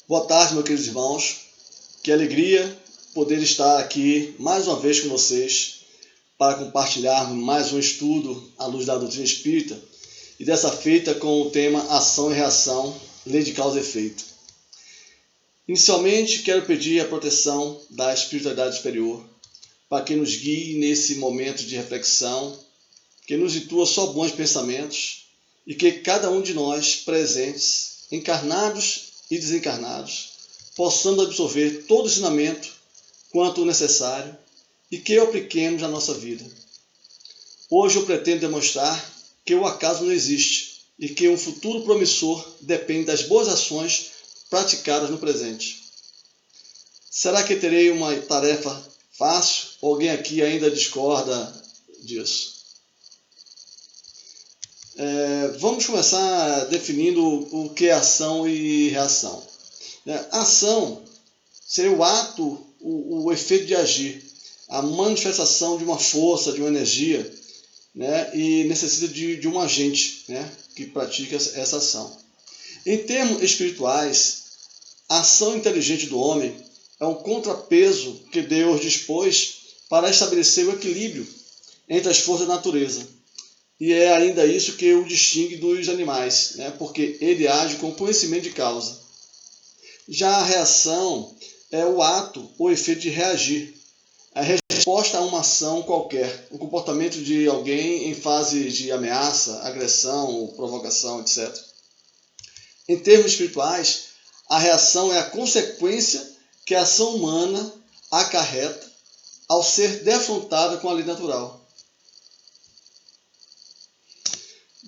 Boa tarde, meus queridos irmãos. Que alegria poder estar aqui mais uma vez com vocês para compartilharmos mais um estudo à luz da doutrina espírita e dessa feita com o tema Ação e Reação, Lei de Causa e Efeito. Inicialmente, quero pedir a proteção da espiritualidade superior para que nos guie nesse momento de reflexão, que nos intua só bons pensamentos e que cada um de nós presentes, encarnados e desencarnados, possamos absorver todo o ensinamento quanto necessário e que o apliquemos na nossa vida. Hoje eu pretendo demonstrar que o acaso não existe e que um futuro promissor depende das boas ações praticadas no presente. Será que terei uma tarefa fácil? Ou alguém aqui ainda discorda disso? Vamos começar definindo o que é ação e reação. Ação seria o ato, o efeito de agir, a manifestação de uma força, de uma energia, e necessita de um agente, que pratica essa ação. Em termos espirituais, a ação inteligente do homem é um contrapeso que Deus dispôs para estabelecer o equilíbrio entre as forças da natureza. E é ainda isso que o distingue dos animais, porque ele age com conhecimento de causa. Já a reação é o ato ou efeito de reagir, a resposta a uma ação qualquer, o comportamento de alguém em fase de ameaça, agressão, provocação, etc. Em termos espirituais, a reação é a consequência que a ação humana acarreta ao ser defrontada com a lei natural.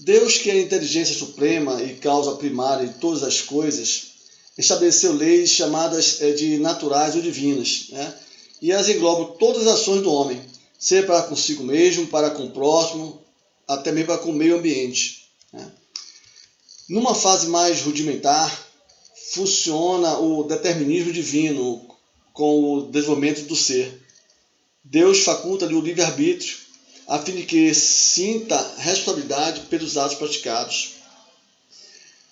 Deus, que é a inteligência suprema e causa primária de todas as coisas, estabeleceu leis chamadas de naturais ou divinas, e as englobam todas as ações do homem, seja para consigo mesmo, para com o próximo, até mesmo para com o meio ambiente. Numa fase mais rudimentar, funciona o determinismo divino com o desenvolvimento do ser. Deus faculta-lhe o livre-arbítrio, a fim de que sinta responsabilidade pelos atos praticados.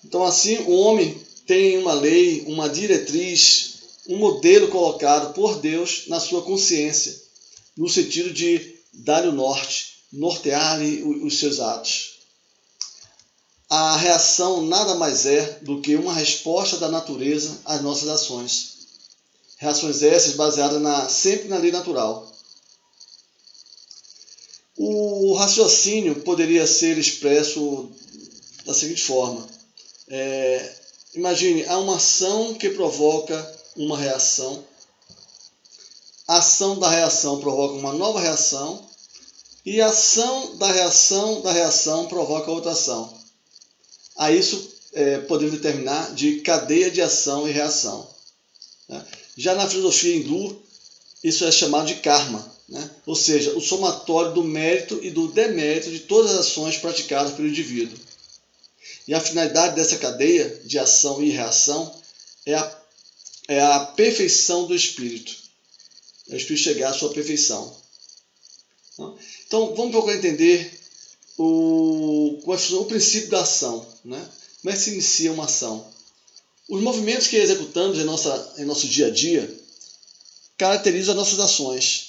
Então, assim, o homem tem uma lei, uma diretriz, um modelo colocado por Deus na sua consciência, no sentido de dar-lhe o norte, nortear-lhe os seus atos. A reação nada mais é do que uma resposta da natureza às nossas ações. Reações essas baseadas sempre na lei natural. O raciocínio poderia ser expresso da seguinte forma. Imagine, há uma ação que provoca uma reação. A ação da reação provoca uma nova reação. E a ação da reação provoca outra ação. A isso podemos determinar de cadeia de ação e reação. Já na filosofia hindu, isso é chamado de karma. Ou seja, o somatório do mérito e do demérito de todas as ações praticadas pelo indivíduo. E a finalidade dessa cadeia de ação e reação é a perfeição do espírito. É o espírito chegar à sua perfeição. Então, vamos procurar entender o princípio da ação. Como é que se inicia uma ação? Os movimentos que executamos em nosso dia a dia caracterizam as nossas ações.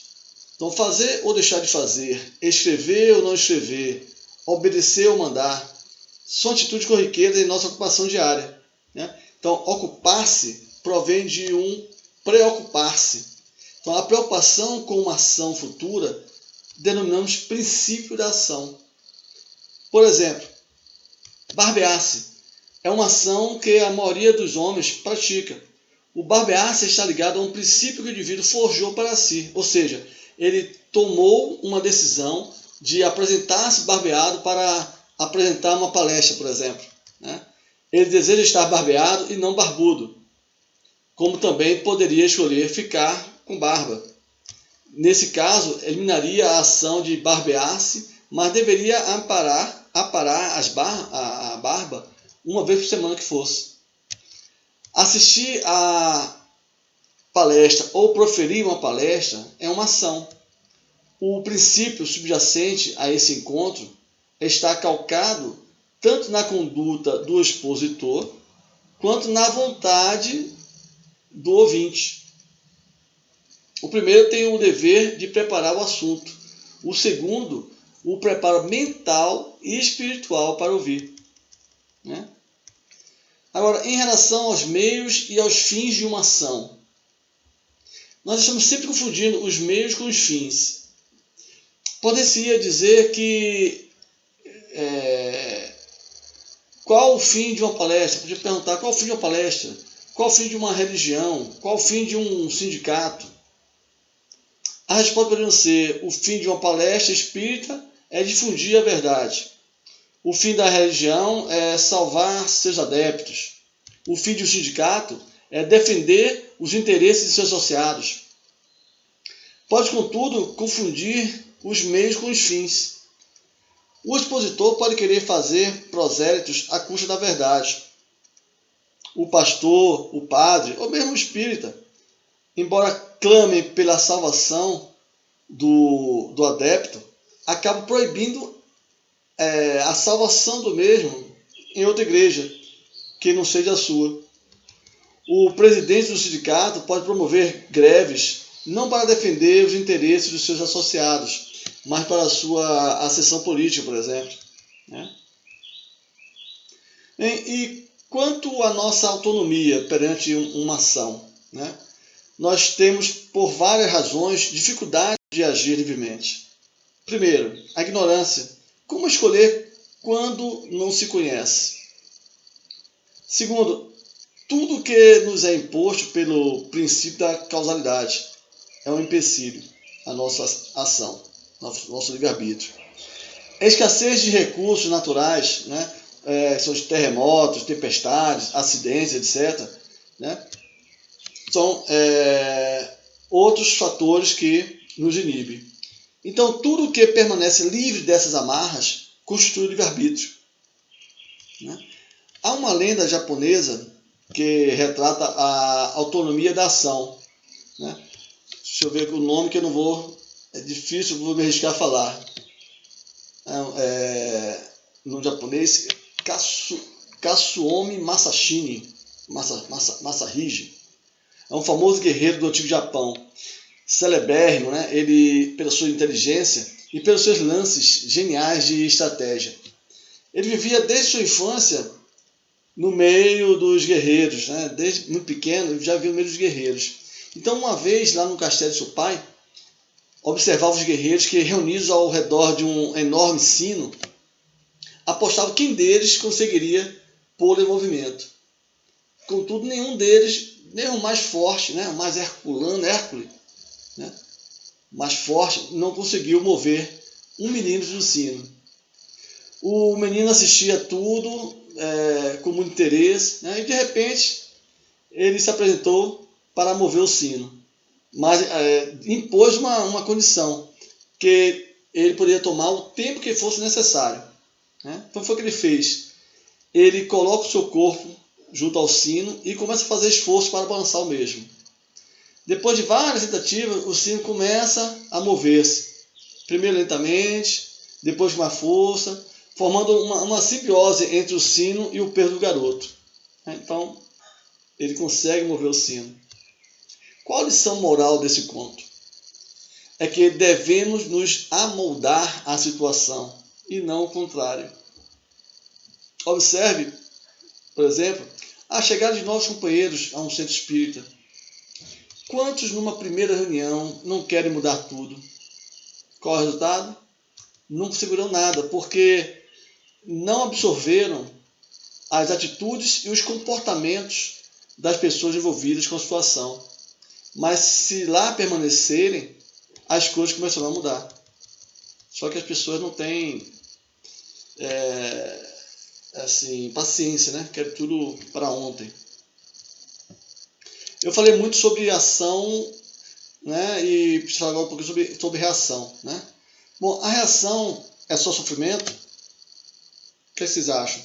Então, fazer ou deixar de fazer, escrever ou não escrever, obedecer ou mandar, são atitudes corriqueiras em nossa ocupação diária. Então, ocupar-se provém de um preocupar-se. Então, a preocupação com uma ação futura denominamos princípio da ação. Por exemplo, barbear-se é uma ação que a maioria dos homens pratica. O barbear-se está ligado a um princípio que o indivíduo forjou para si, ou seja, ele tomou uma decisão de apresentar-se barbeado para apresentar uma palestra, por exemplo. Ele deseja estar barbeado e não barbudo, como também poderia escolher ficar com barba. Nesse caso, eliminaria a ação de barbear-se, mas deveria aparar a barba uma vez por semana que fosse. Assistir a palestra ou proferir uma palestra é uma ação. O princípio subjacente a esse encontro está calcado tanto na conduta do expositor, quanto na vontade do ouvinte. O primeiro tem o dever de preparar o assunto. O segundo, o preparo mental e espiritual para ouvir. Né? Agora, em relação aos meios e aos fins de uma ação, nós estamos sempre confundindo os meios com os fins. Poderia dizer que qual o fim de uma palestra? Podia perguntar qual o fim de uma palestra, qual o fim de uma religião, qual o fim de um sindicato. A resposta poderia ser: o fim de uma palestra espírita é difundir a verdade. O fim da religião é salvar seus adeptos. O fim de um sindicato é defender os interesses de seus associados. Pode, contudo, confundir os meios com os fins. O expositor pode querer fazer prosélitos à custa da verdade. O pastor, o padre, ou mesmo o espírita, embora clamem pela salvação do adepto, acabam proibindo a salvação do mesmo em outra igreja, que não seja a sua. O presidente do sindicato pode promover greves não para defender os interesses dos seus associados, mas para a sua ascensão política, por exemplo. Né? E quanto à nossa autonomia perante uma ação, né? Nós temos, por várias razões, dificuldade de agir livremente. Primeiro, a ignorância. Como escolher quando não se conhece? Segundo, tudo que nos é imposto pelo princípio da causalidade é um empecilho à nossa ação, nosso livre-arbítrio. A escassez de recursos naturais, né, são os terremotos, tempestades, acidentes, etc., né, são outros fatores que nos inibem. Então, tudo que permanece livre dessas amarras constitui o livre-arbítrio. Né? Há uma lenda japonesa que retrata a autonomia da ação. Né? Deixa eu ver o nome que eu não vou... É difícil, vou me arriscar a falar. No japonês, Katsuomi Masahiji. É um famoso guerreiro do antigo Japão. Celebérrimo, né? Ele, pela sua inteligência e pelos seus lances geniais de estratégia. Ele vivia desde sua infância no meio dos guerreiros, né? Desde muito pequeno ele já vivia no meio dos guerreiros. Então, uma vez lá no castelo de seu pai, observava os guerreiros que, reunidos ao redor de um enorme sino, apostavam quem deles conseguiria pô-lo em movimento. Contudo, nenhum deles, nem o mais forte, né? O mais Hércules, né? Mais forte, não conseguiu mover um milímetro do sino. O menino assistia tudo com muito interesse, né? E de repente ele se apresentou para mover o sino, mas impôs uma condição, que ele poderia tomar o tempo que fosse necessário. Né? Então foi o que ele fez. Ele coloca o seu corpo junto ao sino e começa a fazer esforço para balançar o mesmo. Depois de várias tentativas, o sino começa a mover-se. Primeiro lentamente, depois com mais força, formando uma simbiose entre o sino e o peso do garoto. Então, ele consegue mover o sino. Qual a lição moral desse conto? É que devemos nos amoldar à situação e não o contrário. Observe, por exemplo, a chegada de novos companheiros a um centro espírita. Quantos numa primeira reunião não querem mudar tudo? Qual é o resultado? Não conseguiram nada, porque não absorveram as atitudes e os comportamentos das pessoas envolvidas com a situação. Mas se lá permanecerem, as coisas começarão a mudar. Só que as pessoas não têm paciência, né? Querem tudo para ontem. Eu falei muito sobre ação, né? E preciso falar agora um pouquinho sobre reação, né? Bom, a reação é só sofrimento? O que vocês acham?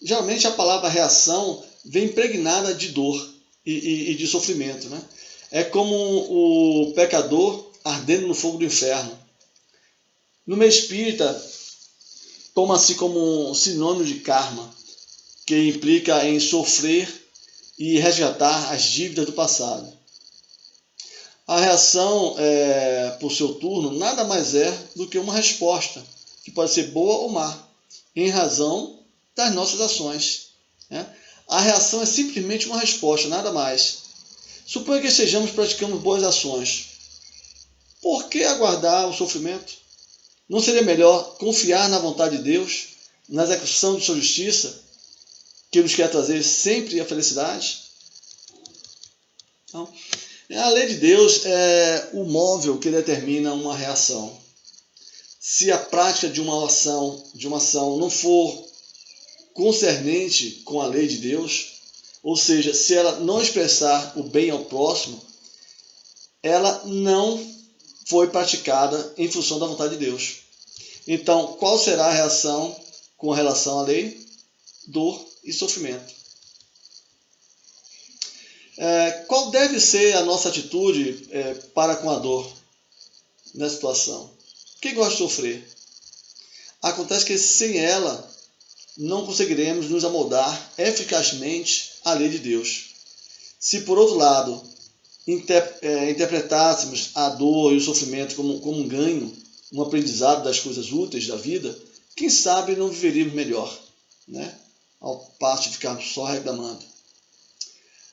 Geralmente a palavra reação vem impregnada de dor e de sofrimento, né? É como o pecador ardendo no fogo do inferno. No meio espírita, toma-se como um sinônimo de karma, que implica em sofrer e resgatar as dívidas do passado. A reação, por seu turno, nada mais é do que uma resposta, que pode ser boa ou má, em razão das nossas ações. Né? A reação é simplesmente uma resposta, nada mais. Suponha que estejamos praticando boas ações. Por que aguardar o sofrimento? Não seria melhor confiar na vontade de Deus, na execução de sua justiça, que nos quer trazer sempre a felicidade? Então, a lei de Deus é o móvel que determina uma reação. Se a prática de uma ação não for concernente com a lei de Deus, ou seja, se ela não expressar o bem ao próximo, ela não foi praticada em função da vontade de Deus. Então, qual será a reação com relação à lei? Dor e sofrimento. Qual deve ser a nossa atitude para com a dor nessa situação? Quem gosta de sofrer? Acontece que sem ela não conseguiremos nos amoldar eficazmente à lei de Deus. Se, por outro lado, interpretássemos a dor e o sofrimento como um ganho, um aprendizado das coisas úteis da vida, quem sabe não viveríamos melhor, né? Ao passo de ficarmos só reclamando.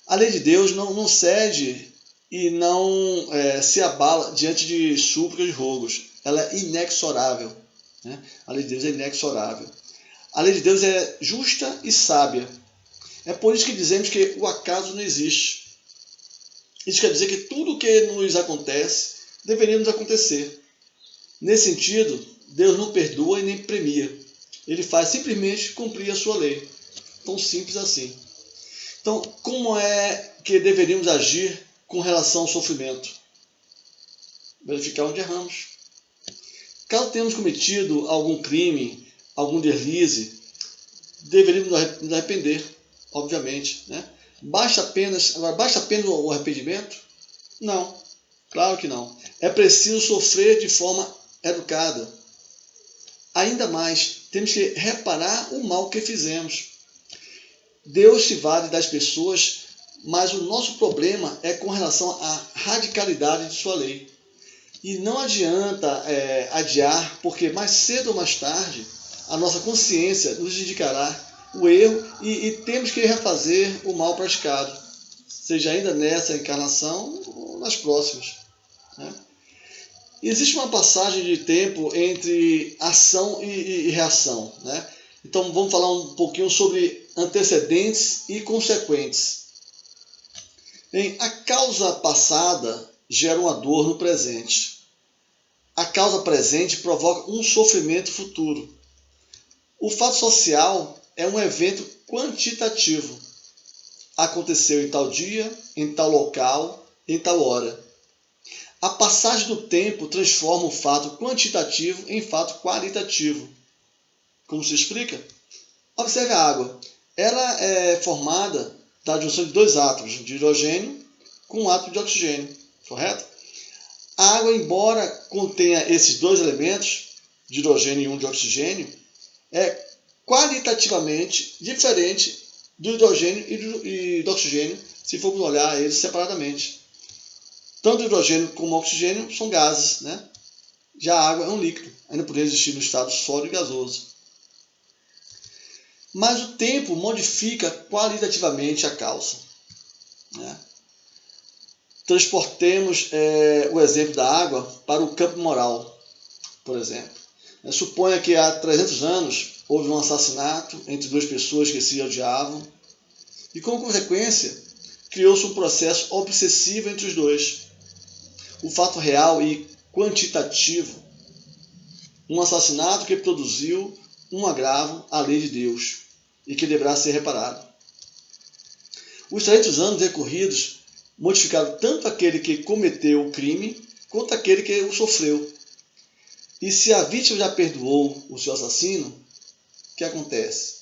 A lei de Deus não cede e não se abala diante de súplicas e rogos. Ela é inexorável. Né? A lei de Deus é inexorável. A lei de Deus é justa e sábia. É por isso que dizemos que o acaso não existe. Isso quer dizer que tudo o que nos acontece deveria nos acontecer. Nesse sentido, Deus não perdoa e nem premia. Ele faz simplesmente cumprir a sua lei. Tão simples assim. Então, como é que deveríamos agir com relação ao sofrimento? Verificar onde erramos. Caso tenhamos cometido algum crime, algum deslize, deveríamos nos arrepender, obviamente. Né? Basta apenas o arrependimento? Não, claro que não. É preciso sofrer de forma educada. Ainda mais, temos que reparar o mal que fizemos. Deus se vale das pessoas, mas o nosso problema é com relação à radicalidade de sua lei. E não adianta adiar, porque mais cedo ou mais tarde a nossa consciência nos indicará o erro e temos que refazer o mal praticado, seja ainda nessa encarnação ou nas próximas. Né? Existe uma passagem de tempo entre ação e reação. Né? Então vamos falar um pouquinho sobre antecedentes e consequentes. A causa passada gera uma dor no presente. A causa presente provoca um sofrimento futuro. O fato social é um evento quantitativo. Aconteceu em tal dia, em tal local, em tal hora. A passagem do tempo transforma o fato quantitativo em fato qualitativo. Como se explica? Observe a água. Ela é formada da junção de dois átomos de hidrogênio com um átomo de oxigênio, correto? A água, embora contenha esses dois elementos, de hidrogênio e um de oxigênio, é qualitativamente diferente do hidrogênio e do oxigênio, se formos olhar eles separadamente. Tanto o hidrogênio como o oxigênio são gases, né? Já a água é um líquido, ainda poderia existir no estado sólido e gasoso. Mas o tempo modifica qualitativamente a causa. Né? Transportemos o exemplo da água para o campo moral, por exemplo. Suponha que há 300 anos houve um assassinato entre duas pessoas que se odiavam e, como consequência, criou-se um processo obsessivo entre os dois. O fato real e quantitativo. Um assassinato que produziu um agravo à lei de Deus e que deverá ser reparado. Os 300 anos decorridos modificaram tanto aquele que cometeu o crime quanto aquele que o sofreu. E se a vítima já perdoou o seu assassino, o que acontece?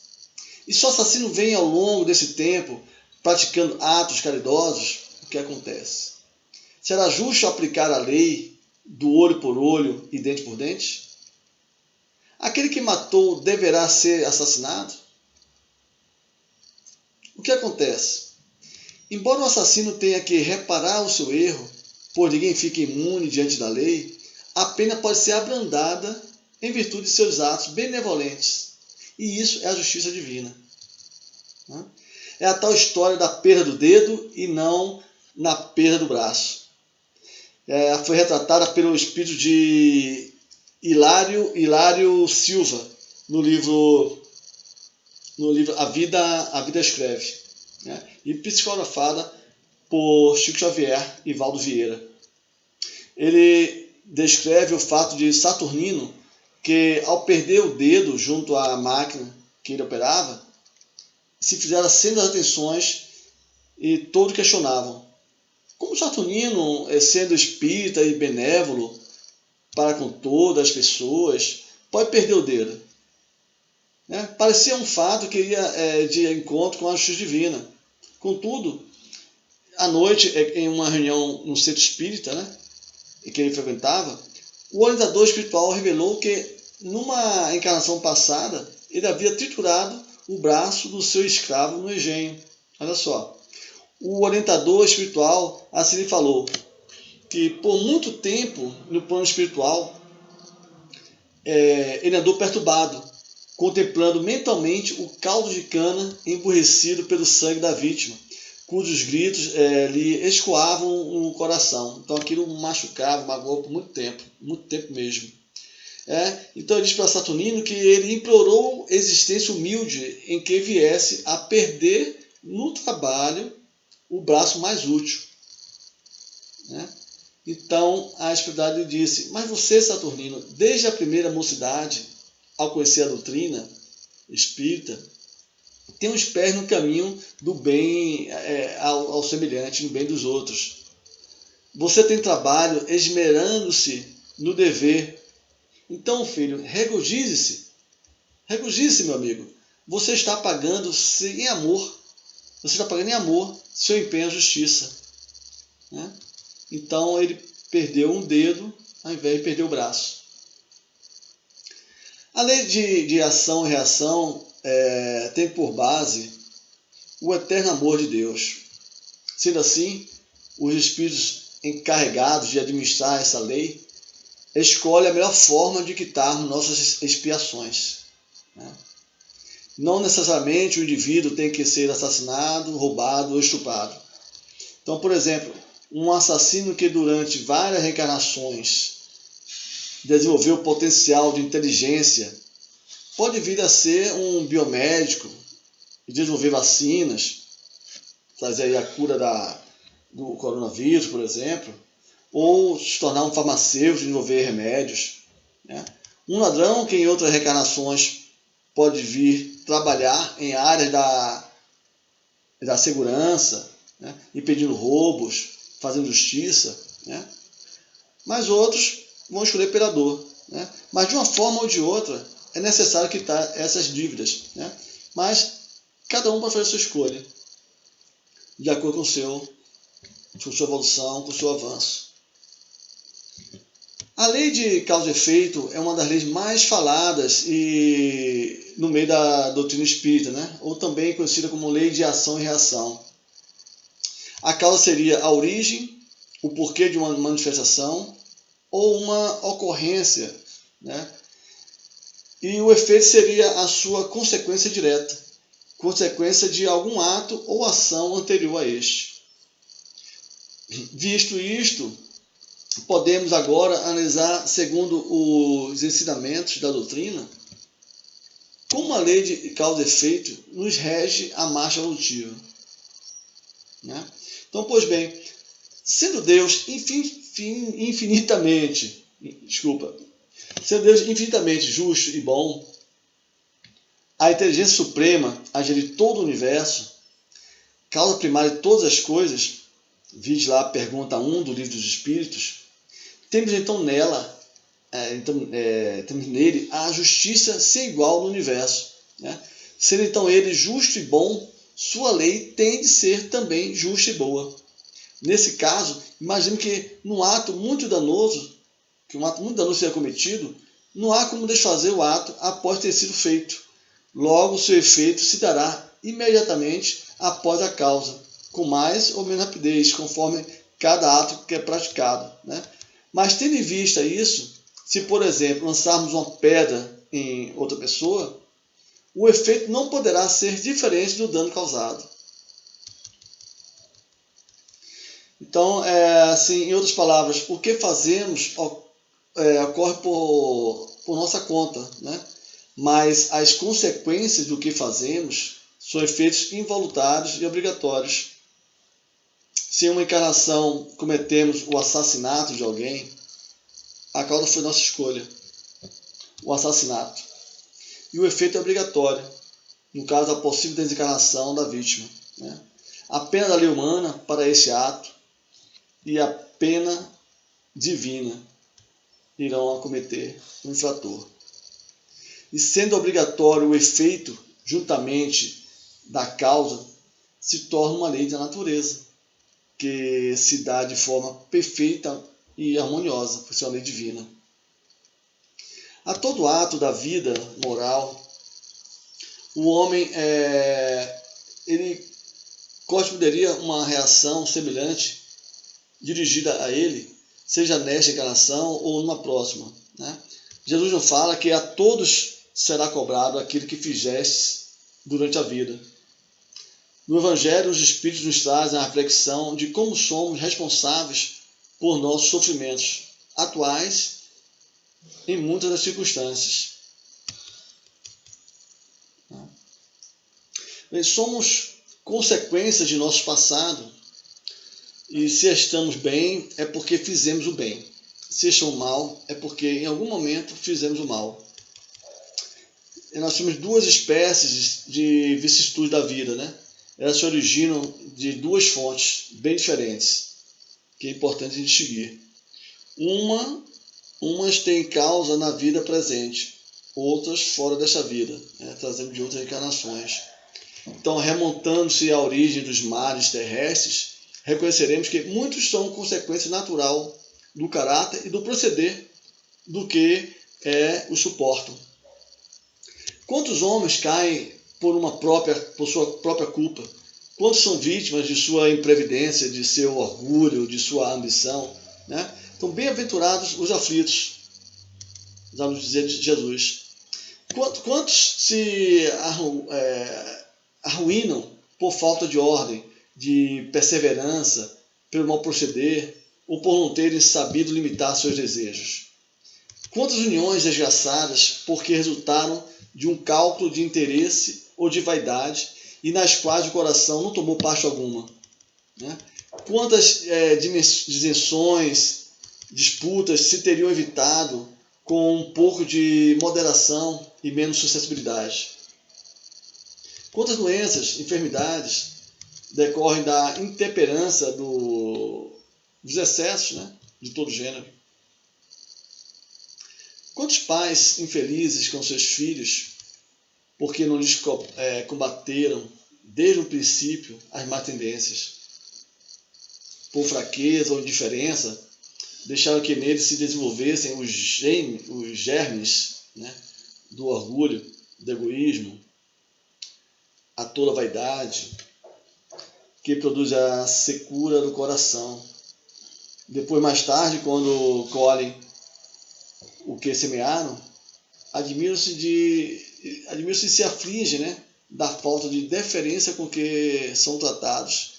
E se o assassino vem ao longo desse tempo praticando atos caridosos, o que acontece? Será justo aplicar a lei do olho por olho e dente por dente? Aquele que matou deverá ser assassinado? O que acontece? Embora o assassino tenha que reparar o seu erro, pois ninguém fica imune diante da lei, a pena pode ser abrandada em virtude de seus atos benevolentes. E isso é a justiça divina. É a tal história da perda do dedo e não na perda do braço. Foi retratada pelo espírito de Hilário Silva no livro A Vida Escreve, né? E psicografada por Chico Xavier e Valdo Vieira. Ele descreve o fato de Saturnino, que ao perder o dedo junto à máquina que ele operava, se fizeram acendas atenções e todos questionavam. Como Saturnino, sendo espírita e benévolo para com todas as pessoas, pode perder o dedo? Parecia um fato que ia de encontro com a justiça divina. Contudo, à noite, em uma reunião no centro espírita, né, que ele frequentava, o orientador espiritual revelou que, numa encarnação passada, ele havia triturado o braço do seu escravo no engenho. Olha só. O orientador espiritual assim lhe falou que, por muito tempo, no plano espiritual, ele andou perturbado, contemplando mentalmente o caldo de cana emburrecido pelo sangue da vítima, cujos gritos lhe escoavam no coração. Então aquilo machucava, magoou por muito tempo mesmo. Então ele diz para Saturnino que ele implorou existência humilde em que viesse a perder no trabalho o braço mais útil. Então a espiritualidade lhe disse: mas você, Saturnino, desde a primeira mocidade, ao conhecer a doutrina espírita, tem os pés no caminho do bem ao semelhante, no bem dos outros. Você tem trabalho esmerando-se no dever. Então, filho, regozije-se. Regozije-se, meu amigo. Você está pagando em amor. Você está pagando em amor seu empenho à justiça. Então, ele perdeu um dedo ao invés de perder o braço. A lei de ação e reação tem por base o eterno amor de Deus. Sendo assim, os espíritos encarregados de administrar essa lei escolhem a melhor forma de quitarmos nossas expiações. Não necessariamente o indivíduo tem que ser assassinado, roubado ou estuprado. Então, por exemplo, um assassino que durante várias reencarnações desenvolveu potencial de inteligência pode vir a ser um biomédico e desenvolver vacinas, trazer aí a cura do coronavírus, por exemplo, ou se tornar um farmacêutico, desenvolver remédios. Um ladrão que em outras reencarnações pode vir trabalhar em áreas da segurança, impedindo roubos, fazendo justiça, mas outros vão escolher pela dor. Mas de uma forma ou de outra é necessário quitar essas dívidas. Mas cada um pode fazer a sua escolha, de acordo com sua evolução, com o seu avanço. A lei de causa e efeito é uma das leis mais faladas no meio da doutrina espírita, ou também conhecida como lei de ação e reação. A causa seria a origem, o porquê de uma manifestação ou uma ocorrência, e o efeito seria a sua consequência direta, consequência de algum ato ou ação anterior a este. Visto isto, podemos agora analisar, segundo os ensinamentos da doutrina, como a lei de causa e efeito nos rege a marcha evolutiva. Então, pois bem, sendo Deus infinitamente justo e bom, a inteligência suprema a gerir todo o universo, causa primária de todas as coisas, vide lá a pergunta 1 do Livro dos Espíritos, temos então temos nele a justiça sem igual no universo. Sendo então ele justo e bom, sua lei tem de ser também justa e boa. Nesse caso, imagine que num ato muito danoso, seja cometido, não há como desfazer o ato após ter sido feito. Logo, seu efeito se dará imediatamente após a causa. com mais ou menos rapidez, conforme cada ato que é praticado, né? Mas tendo em vista isso, se por exemplo lançarmos uma pedra em outra pessoa, o efeito não poderá ser diferente do dano causado. Então, assim, em outras palavras, o que fazemos ocorre por nossa conta, né? Mas as consequências do que fazemos são efeitos involuntários e obrigatórios. Se em uma encarnação cometemos o assassinato de alguém, a causa foi nossa escolha, o assassinato. E o efeito é obrigatório, no caso da possível desencarnação da vítima, né? A pena da lei humana para esse ato e a pena divina irão acometer o infrator. E sendo obrigatório o efeito juntamente da causa, se torna uma lei da natureza, que se dá de forma perfeita e harmoniosa, por ser uma lei divina. A todo ato da vida moral, o homem ele corresponderia uma reação semelhante dirigida a ele, seja nesta encarnação ou numa próxima, né? Jesus não fala que a todos será cobrado aquilo que fizeste durante a vida. No Evangelho, os Espíritos nos trazem a reflexão de como somos responsáveis por nossos sofrimentos atuais em muitas das circunstâncias. Somos consequências de nosso passado, e se estamos bem é porque fizemos o bem. Se estamos mal é porque em algum momento fizemos o mal. E nós temos duas espécies de vicissitudes da vida, né? Elas se originam de duas fontes bem diferentes, que é importante distinguir. Umas têm causa na vida presente, outras fora desta vida, né? Trazendo de outras encarnações. Então, remontando-se à origem dos mares terrestres, reconheceremos que muitos são consequência natural do caráter e do proceder do que o suportam. Quantos homens caem por sua própria culpa? Quantos são vítimas de sua imprevidência, de seu orgulho, de sua ambição, né? Então, bem-aventurados os aflitos, já nos dizia Jesus. Quantos se arruinam por falta de ordem, de perseverança, pelo mau proceder, ou por não terem sabido limitar seus desejos? Quantas uniões desgraçadas porque resultaram de um cálculo de interesse ou de vaidade e nas quais o coração não tomou parte alguma, né? Quantas dissensões, disputas se teriam evitado com um pouco de moderação e menos suscetibilidade? Quantas doenças, enfermidades decorrem da intemperança dos excessos, né, de todo gênero? Quantos pais infelizes com seus filhos, porque não lhes combateram desde o princípio as más tendências? Por fraqueza ou indiferença, deixaram que neles se desenvolvessem os germes, né, do orgulho, do egoísmo, a toda vaidade, que produz a secura do coração. Depois, mais tarde, quando colhem o que semearam, admiram-se e se afligem, né, da falta de deferência com que são tratados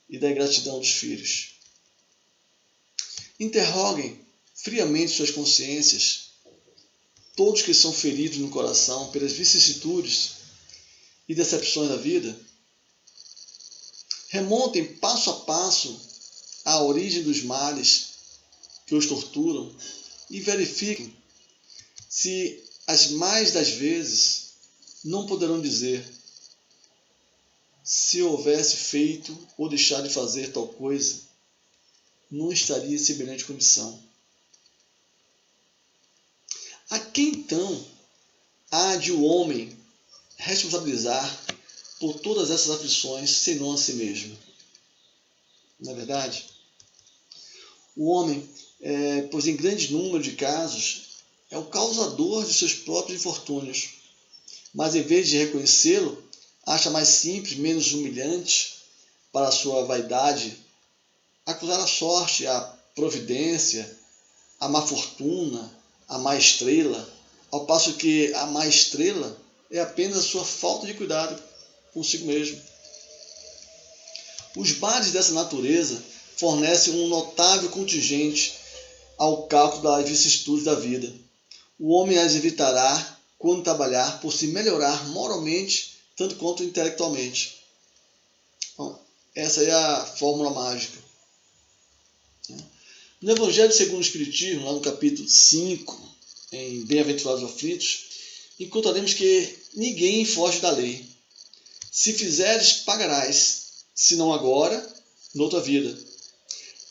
e da ingratidão dos filhos. Interroguem friamente suas consciências, todos que são feridos no coração pelas vicissitudes e decepções da vida. Remontem passo a passo à origem dos males que os torturam e verifiquem se as mais das vezes não poderão dizer: se eu houvesse feito ou deixado de fazer tal coisa, não estaria em semelhante condição. A quem então há de o homem responsabilizar por todas essas aflições, senão a si mesmo? Não é verdade? O homem, pois em grande número de casos, é o causador de seus próprios infortúnios, mas em vez de reconhecê-lo, acha mais simples, menos humilhante, para a sua vaidade, acusar a sorte, a providência, a má fortuna, a má estrela, ao passo que a má estrela é apenas a sua falta de cuidado consigo mesmo. Os males dessa natureza fornecem um notável contingente ao cálculo das vicissitudes da vida. O homem as evitará quando trabalhar por se melhorar moralmente, tanto quanto intelectualmente. Então, essa é a fórmula mágica. No Evangelho segundo o Espiritismo, lá no capítulo 5, em Bem-aventurados aflitos, encontraremos que ninguém foge da lei. Se fizeres, pagarás, se não agora, noutra vida.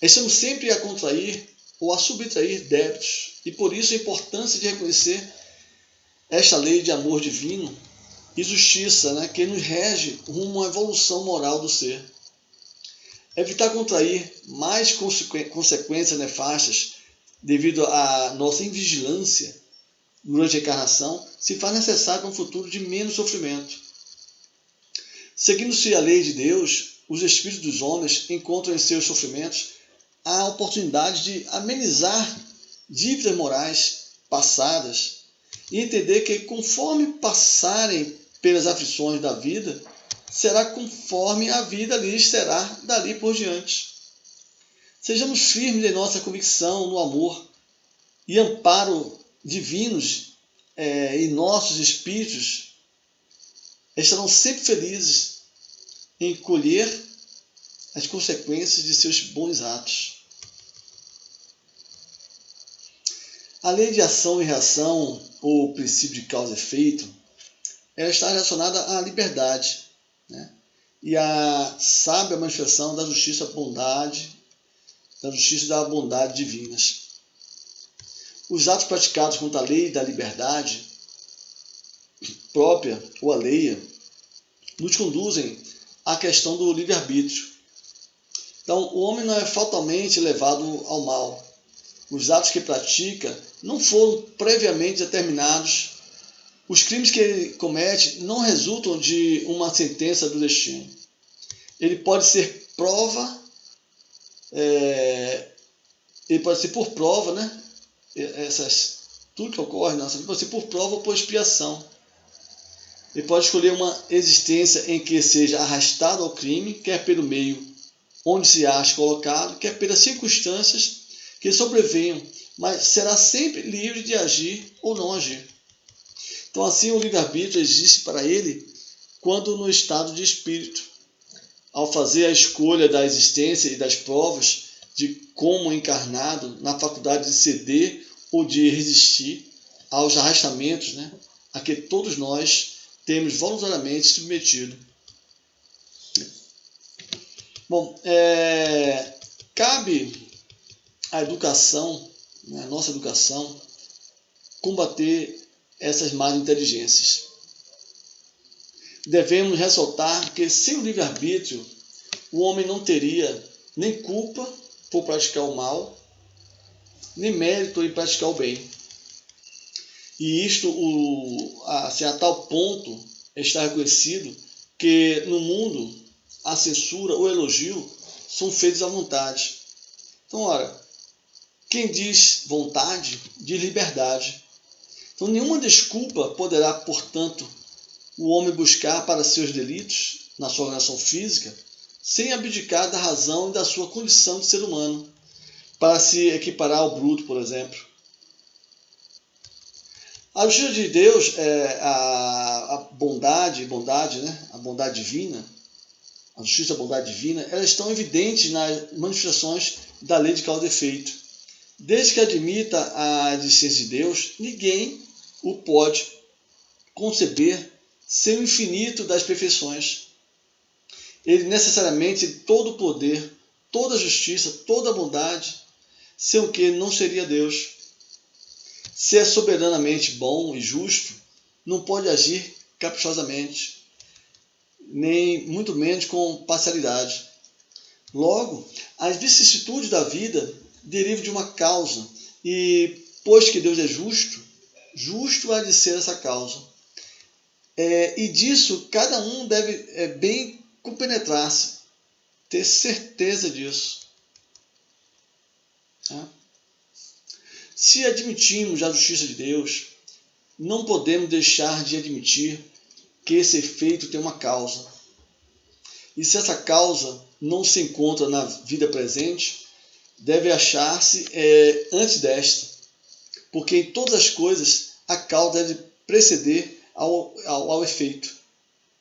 Estamos sempre a contrair ou a subtrair débitos, e por isso a importância de reconhecer esta lei de amor divino e justiça, que nos rege rumo à evolução moral do ser. Evitar contrair mais consequências nefastas devido à nossa invigilância durante a encarnação se faz necessário para um futuro de menos sofrimento. Seguindo-se a lei de Deus, os espíritos dos homens encontram em seus sofrimentos a oportunidade de amenizar dívidas morais passadas e entender que, conforme passarem pelas aflições da vida, será conforme a vida lhes será dali por diante. Sejamos firmes em nossa convicção no amor e amparo divinos, e nossos espíritos estarão sempre felizes em colher as consequências de seus bons atos. A lei de ação e reação, ou princípio de causa e efeito, ela está relacionada à liberdade, e à sábia manifestação da justiça e da bondade divinas. Os atos praticados contra a lei da liberdade própria ou alheia nos conduzem à questão do livre-arbítrio. Então, o homem não é fatalmente levado ao mal. Os atos que pratica não foram previamente determinados. Os crimes que ele comete não resultam de uma sentença do destino. Ele pode ser prova, ele pode ser por prova, tudo que ocorre na nossa vida pode ser por prova ou por expiação. Ele pode escolher uma existência em que seja arrastado ao crime, quer pelo meio onde se acha colocado, quer pelas circunstâncias que sobrevenham, mas será sempre livre de agir ou não agir. Então, assim, o livre-arbítrio existe para ele quando no estado de espírito. Ao fazer a escolha da existência e das provas de como encarnado na faculdade de ceder ou de resistir aos arrastamentos, a que todos nós temos voluntariamente submetido. Bom, cabe à educação, a nossa educação, combater essas más inteligências. Devemos ressaltar que sem o livre-arbítrio, o homem não teria nem culpa por praticar o mal, nem mérito em praticar o bem. E isto, a tal ponto, está reconhecido que no mundo a censura ou elogio são feitos à vontade. Então, ora, quem diz vontade, diz liberdade. Então, nenhuma desculpa poderá, portanto, o homem buscar para seus delitos, na sua organização física, sem abdicar da razão e da sua condição de ser humano, para se equiparar ao bruto, por exemplo. A justiça de Deus, a bondade, a bondade divina, a justiça e a bondade divina, elas estão evidentes nas manifestações da lei de causa e efeito. Desde que admita a existência de Deus, ninguém o pode conceber sem o infinito das perfeições. Ele necessariamente tem todo o poder, toda a justiça, toda a bondade, sem o que não seria Deus. Se é soberanamente bom e justo, não pode agir caprichosamente, nem muito menos com parcialidade. Logo, as vicissitudes da vida derivam de uma causa, e, pois que Deus é justo, justo há de ser essa causa. E disso cada um deve bem compenetrar-se. ter certeza disso. Se admitimos a justiça de Deus, não podemos deixar de admitir que esse efeito tem uma causa. E se essa causa não se encontra na vida presente, deve achar-se antes desta, porque em todas as coisas a causa deve preceder ao efeito.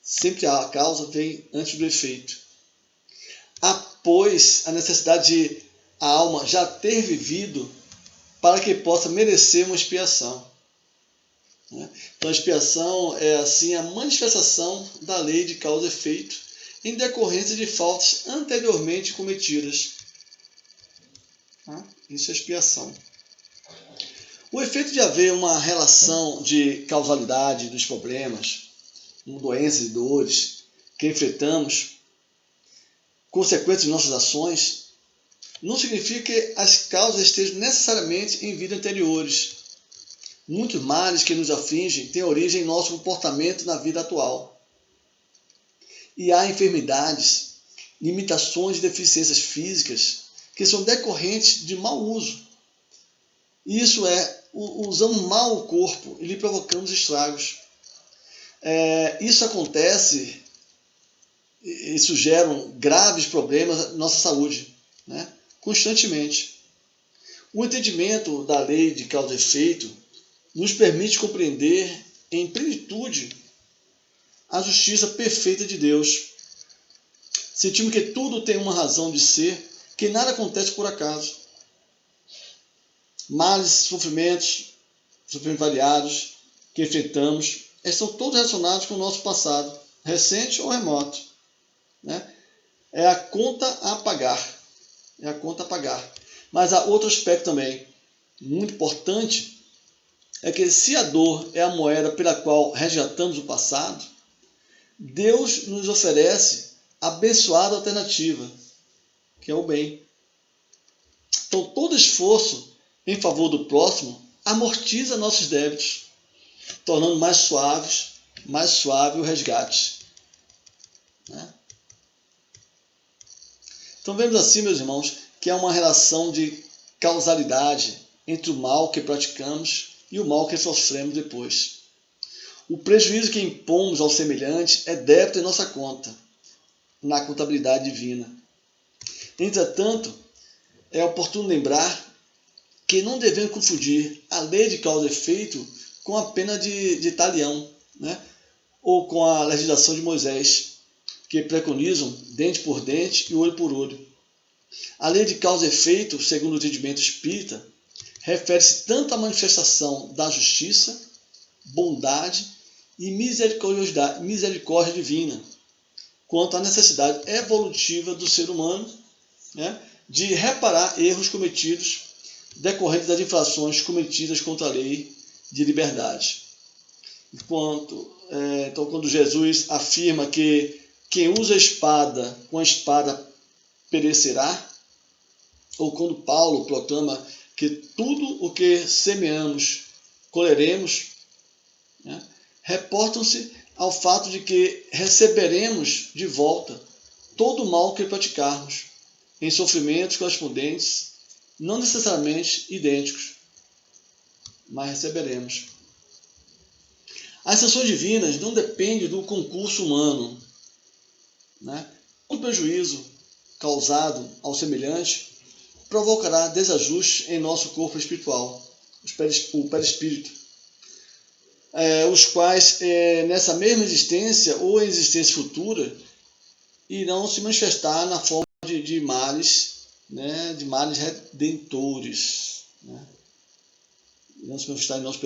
Sempre a causa vem antes do efeito. Há, pois, a necessidade de a alma já ter vivido para que possa merecer uma expiação. Então a expiação é assim a manifestação da lei de causa e efeito em decorrência de faltas anteriormente cometidas. Isso é expiação. O efeito de haver uma relação de causalidade dos problemas, doenças e dores que enfrentamos, consequências de nossas ações, não significa que as causas estejam necessariamente em vidas anteriores. Muitos males que nos afligem têm origem em nosso comportamento na vida atual. E há enfermidades, limitações e deficiências físicas que são decorrentes de mau uso. Isso usamos mal o corpo e lhe provocamos estragos. Isso acontece, isso gera graves problemas na nossa saúde, constantemente. O entendimento da lei de causa e efeito nos permite compreender em plenitude a justiça perfeita de Deus. Sentimos que tudo tem uma razão de ser, que nada acontece por acaso. Males, sofrimentos variados que enfrentamos, são todos relacionados com o nosso passado, recente ou remoto. É a conta a pagar. Mas há outro aspecto também, muito importante, é que se a dor é a moeda pela qual resgatamos o passado, Deus nos oferece a abençoada alternativa, que é o bem. Então, todo esforço em favor do próximo amortiza nossos débitos, tornando mais suave o resgate. Então, vemos assim, meus irmãos, que há uma relação de causalidade entre o mal que praticamos e o mal que sofremos depois. O prejuízo que impomos ao semelhante é débito em nossa conta, na contabilidade divina. Entretanto, é oportuno lembrar que não devemos confundir a lei de causa e efeito com a pena de talião, ou com a legislação de Moisés, que preconizam dente por dente e olho por olho. A lei de causa e efeito, segundo o entendimento espírita, refere-se tanto à manifestação da justiça, bondade e misericórdia divina, quanto à necessidade evolutiva do ser humano de reparar erros cometidos decorrentes das infrações cometidas contra a lei de liberdade. Então, quando Jesus afirma que quem usa a espada, com a espada perecerá, ou quando Paulo proclama que tudo o que semeamos, colheremos, reportam-se ao fato de que receberemos de volta todo o mal que praticarmos, em sofrimentos correspondentes, não necessariamente idênticos, mas receberemos. As sanções divinas não dependem do concurso humano. O prejuízo causado ao semelhante provocará desajuste em nosso corpo espiritual, o perispírito, os quais, nessa mesma existência ou em existência futura, irão se manifestar na forma de males, de males redentores. Irão se manifestar em nosso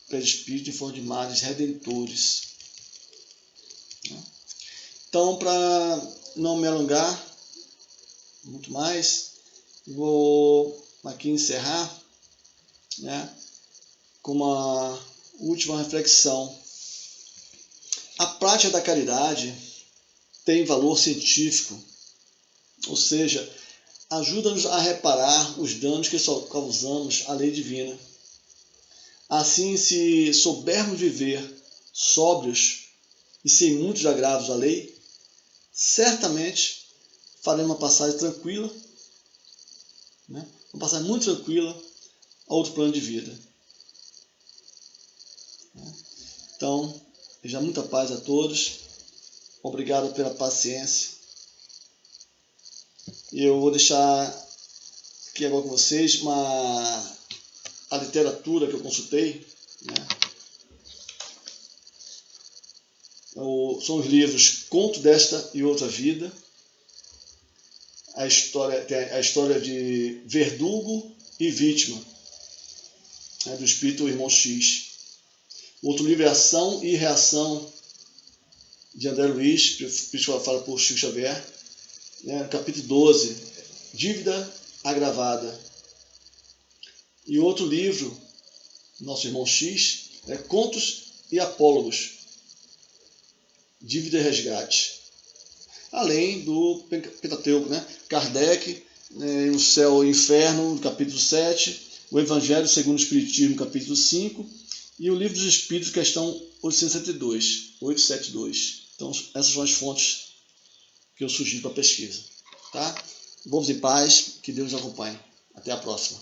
perispírito em forma de males redentores. Então, para não me alongar muito mais, vou aqui encerrar com uma última reflexão. A prática da caridade tem valor científico, ou seja, ajuda-nos a reparar os danos que causamos à lei divina. Assim, se soubermos viver sóbrios e sem muitos agravos à lei, certamente farei uma passagem tranquila, né? Uma passagem muito tranquila a outro plano de vida. Então, já muita paz a todos. Obrigado pela paciência. E eu vou deixar aqui agora com vocês a literatura que eu consultei, né? São os livros Conto desta e Outra Vida, a história de Verdugo e Vítima, né, do Espírito Irmão X. Outro livro é Ação e Reação, de André Luiz, que fala por Chico Xavier, né, capítulo 12, Dívida Agravada. E outro livro, nosso Irmão X, é Contos e Apólogos, Dívida e Resgate. Além do Pentateuco, né? Kardec, né, O Céu e o Inferno, capítulo 7, o Evangelho segundo o Espiritismo, capítulo 5, e o Livro dos Espíritos, questão 872. Então, essas são as fontes que eu sugiro para a pesquisa. Tá? Vamos em paz, que Deus nos acompanhe. Até a próxima.